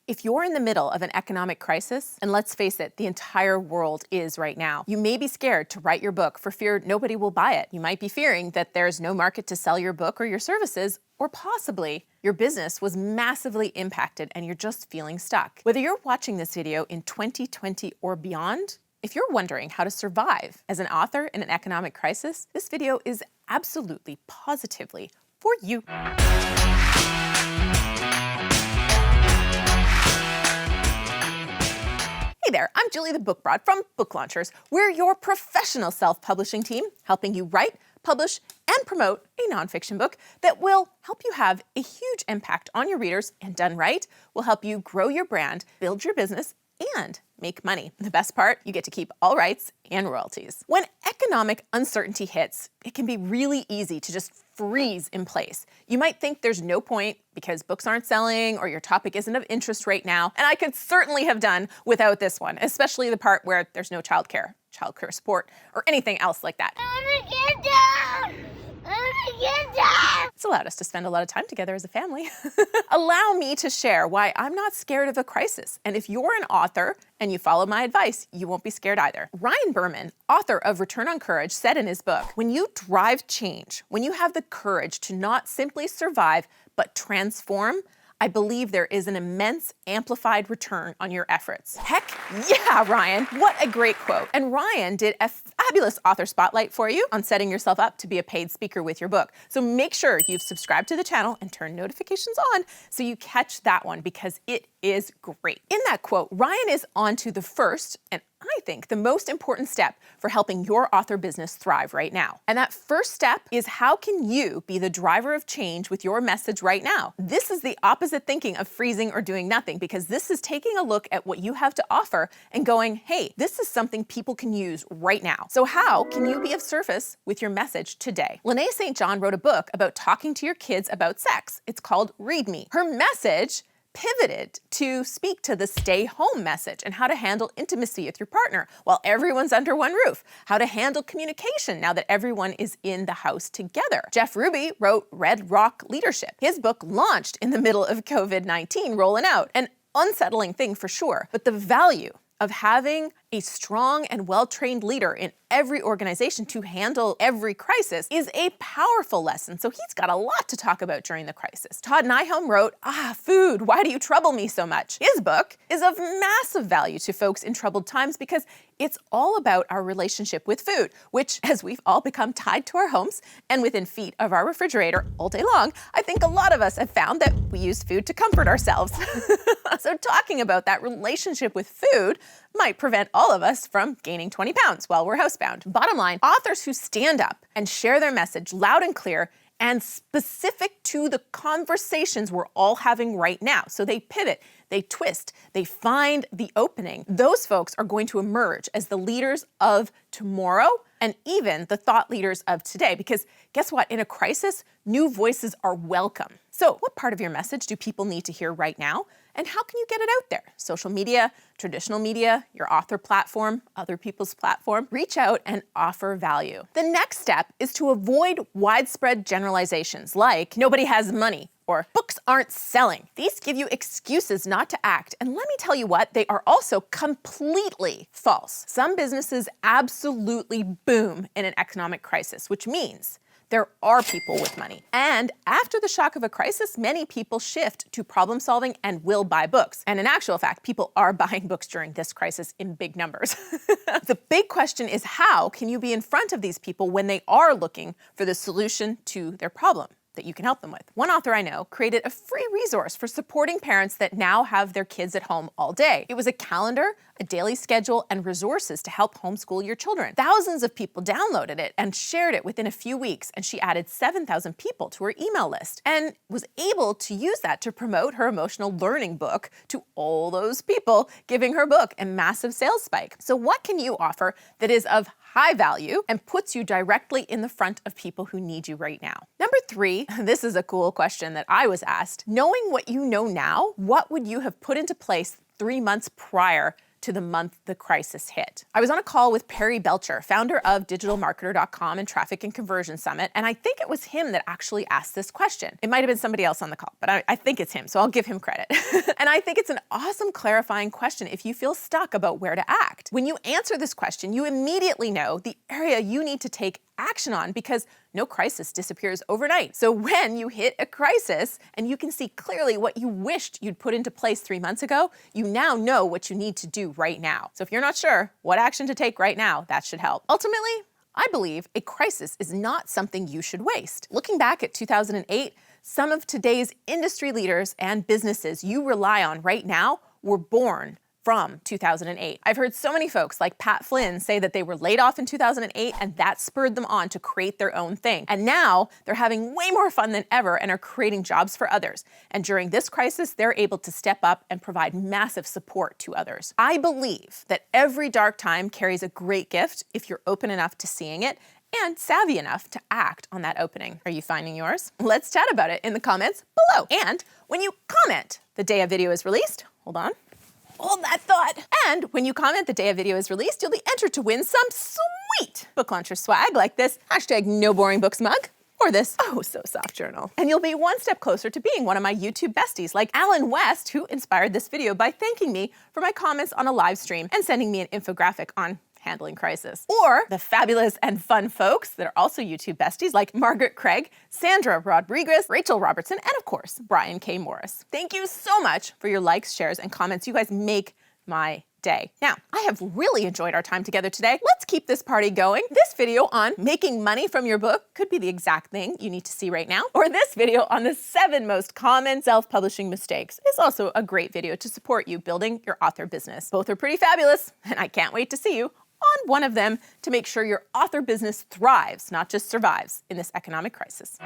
If you're in the middle of an economic crisis, and let's face it, the entire world is right now, you may be scared to write your book for fear nobody will buy it. You might be fearing that there's no market to sell your book or your services, or possibly your business was massively impacted and you're just feeling stuck. Whether you're watching this video in 2020 or beyond, if you're wondering how to survive as an author in an economic crisis, this video is absolutely, positively for you. Hey there, I'm Julie the Book Broad from Book Launchers. We're your professional self-publishing team, helping you write, publish, and promote a nonfiction book that will help you have a huge impact on your readers, and done right, will help you grow your brand, build your business, and make money. The best part, you get to keep all rights and royalties. When economic uncertainty hits, it can be really easy to just freeze in place. You might think there's no point because books aren't selling or your topic isn't of interest right now, and I could certainly have done without this one, especially the part where there's no childcare support, or anything else like that. It's allowed us to spend a lot of time together as a family. Allow me to share why I'm not scared of a crisis. And if you're an author and you follow my advice, you won't be scared either. Ryan Berman, author of Return on Courage, said in his book, when you drive change, when you have the courage to not simply survive, but transform, I believe there is an immense amplified return on your efforts. Heck yeah, Ryan. What a great quote. And Ryan did a fabulous author spotlight for you on setting yourself up to be a paid speaker with your book. So make sure you've subscribed to the channel and turn notifications on so you catch that one, because it is great. In that quote, Ryan is on to the first, and I think the most important step for helping your author business thrive right now. And that first step is, how can you be the driver of change with your message right now? This is the opposite thinking of freezing or doing nothing, because this is taking a look at what you have to offer and going, hey, this is something people can use right now. So how can you be of service with your message today? Lynn St. John wrote a book about talking to your kids about sex. It's called Read Me. Her message pivoted to speak to the stay home message and how to handle intimacy with your partner while everyone's under one roof, how to handle communication now that everyone is in the house together. Jeff Ruby wrote Red Rock Leadership. His book launched in the middle of COVID-19 rolling out. An unsettling thing for sure, but the value of having a strong and well-trained leader in every organization to handle every crisis is a powerful lesson. So he's got a lot to talk about during the crisis. Todd Nyholm wrote, Food, why do you trouble me so much? His book is of massive value to folks in troubled times because it's all about our relationship with food, which, as we've all become tied to our homes and within feet of our refrigerator all day long, I think a lot of us have found that we use food to comfort ourselves. So talking about that relationship with food might prevent all of us from gaining 20 pounds while we're housebound. Bottom line, authors who stand up and share their message loud and clear and specific to the conversations we're all having right now. So they pivot, they twist, they find the opening. Those folks are going to emerge as the leaders of tomorrow and even the thought leaders of today. Because guess what? In a crisis, new voices are welcome. So what part of your message do people need to hear right now? And how can you get it out there? Social media, traditional media, your author platform, other people's platform. Reach out and offer value. The next step is to avoid widespread generalizations like nobody has money or books aren't selling. These give you excuses not to act. And let me tell you what, they are also completely false. Some businesses absolutely boom in an economic crisis, which means there are people with money. And after the shock of a crisis, many people shift to problem solving and will buy books. And in actual fact, people are buying books during this crisis in big numbers. The big question is, how can you be in front of these people when they are looking for the solution to their problem that you can help them with? One author I know created a free resource for supporting parents that now have their kids at home all day. It was a calendar, a daily schedule, and resources to help homeschool your children. Thousands of people downloaded it and shared it within a few weeks, and she added 7,000 people to her email list and was able to use that to promote her emotional learning book to all those people, giving her book a massive sales spike. So what can you offer that is of high value and puts you directly in the front of people who need you right now? Number 3, this is a cool question that I was asked. Knowing what you know now, what would you have put into place 3 months prior to the month the crisis hit. I was on a call with Perry Belcher, founder of digitalmarketer.com and Traffic and Conversion Summit, and I think it was him that actually asked this question. It might have been somebody else on the call, but I think it's him, so I'll give him credit. And I think it's an awesome clarifying question if you feel stuck about where to act. When you answer this question, you immediately know the area you need to take action on, because no crisis disappears overnight. So when you hit a crisis and you can see clearly what you wished you'd put into place 3 months ago, you now know what you need to do right now. So if you're not sure what action to take right now, that should help. Ultimately, I believe a crisis is not something you should waste. Looking back at 2008, some of today's industry leaders and businesses you rely on right now were born from 2008. I've heard so many folks like Pat Flynn say that they were laid off in 2008 and that spurred them on to create their own thing. And now they're having way more fun than ever and are creating jobs for others. And during this crisis, they're able to step up and provide massive support to others. I believe that every dark time carries a great gift if you're open enough to seeing it and savvy enough to act on that opening. Are you finding yours? Let's chat about it in the comments below. And when you comment the day a video is released, hold that thought. And when you comment the day a video is released, you'll be entered to win some sweet book launcher swag like this #NoBoringBooks mug or this oh so soft journal. And you'll be one step closer to being one of my YouTube besties like Alan West, who inspired this video by thanking me for my comments on a live stream and sending me an infographic on handling crisis. Or the fabulous and fun folks that are also YouTube besties like Margaret Craig, Sandra Rodriguez, Rachel Robertson, and of course, Brian K. Morris. Thank you so much for your likes, shares, and comments. You guys make my day. Now, I have really enjoyed our time together today. Let's keep this party going. This video on making money from your book could be the exact thing you need to see right now. Or this video on the 7 most common self-publishing mistakes is also a great video to support you building your author business. Both are pretty fabulous, and I can't wait to see you on one of them to make sure your author business thrives, not just survives, in this economic crisis.